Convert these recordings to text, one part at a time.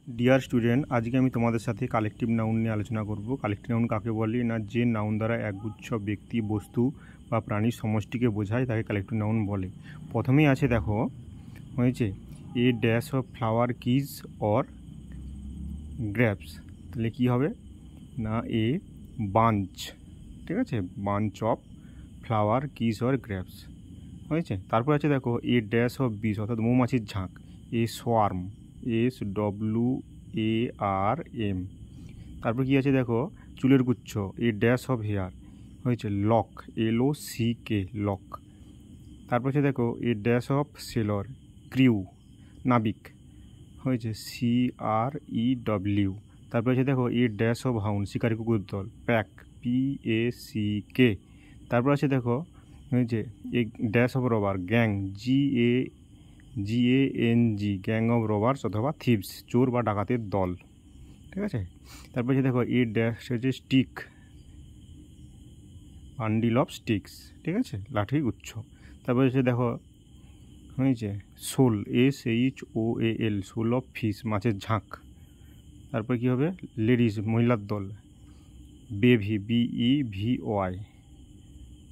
Dear student, আজকে আমি তোমাদের সাথে কালেকটিভ নাউন নিয়ে আলোচনা করব। কালেকটিভ নাউন কাকে বলে? না, যে নাউন দ্বারা একগুচ্ছ ব্যক্তি, বস্তু বা প্রাণীর সমষ্টিকে বোঝায় তাকে কালেকটিভ নাউন বলে। প্রথমেই আছে, দেখো হয়েছে a dash of flower keys or grapes. তাহলে কী হবে? না, এ বাঞ্চ, ঠিক আছে, bunch of flower keys or grapes হয়েছে। তারপর আছে দেখো এ ড্যাশ অফ বিস, অর্থাৎ মৌমাছির ঝাঁক, এ সোয়ার্ম, SWARM। তারপর কি আছে দেখো চুলের গুচ্ছ, এ ড্যাশ অফ হেয়ার হয়েছে লক, LOCK, লক। তারপর আছে দেখো a dash of Sailor, crew, নাবিক হয়েছে CREW। তারপর আছে দেখো এ ড্যাশ অফ হাউন্ড, শিকারি কুকুর দল, প্যাক, PACK। তারপর আছে দেখো হয়েছে a dash of robber, gang, GANG, gang of robbers অথবা থিভস, চোর বা ডাকাতের দল, ঠিক আছে। তারপর হচ্ছে দেখো এ ড্যাশ হচ্ছে স্টিক, বান্ডিল অফ স্টিক্স, ঠিক আছে, লাঠি গুচ্ছ। তারপর হচ্ছে দেখো হয়েছে শোল, SHOAL, শোল অফ ফিশ, মাছের ঝাঁক। তারপর কী হবে? লেডিস, মহিলার দল, বেভি, BEVY।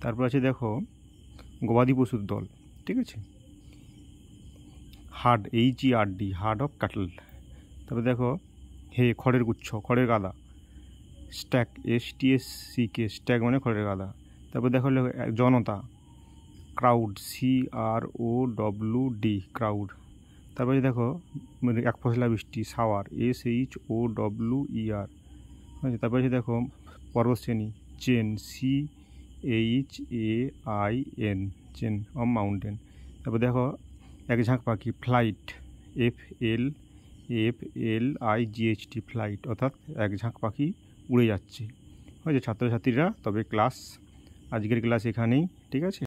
তারপর আছে দেখো গবাদি পশুর দল, ঠিক আছে, hard, HERD, hard of cattle. তারপর দেখো হে, খড়ের গুচ্ছ, খড়ের গাদা, স্ট্যাক, STACK, স্ট্যাক মানে খড়ের গাদা। তারপর দেখো জনতা, ক্রাউড, CROWD, ক্রাউড। তারপরে দেখো এক ফসলা বৃষ্টি, শাওয়ার, SHOWER। তারপরে দেখো পর্বতশ্রেণী, chain, CHAIN, chain of mountain. তারপর দেখো এক ঝাঁক পাখি, ফ্লাইট, FLIGHT, ফ্লাইট, অর্থাৎ এক ঝাঁক পাখি উড়ে যাচ্ছে। হয়েছে ছাত্রছাত্রীরা। তবে আজকের ক্লাস এখানেই, ঠিক আছে।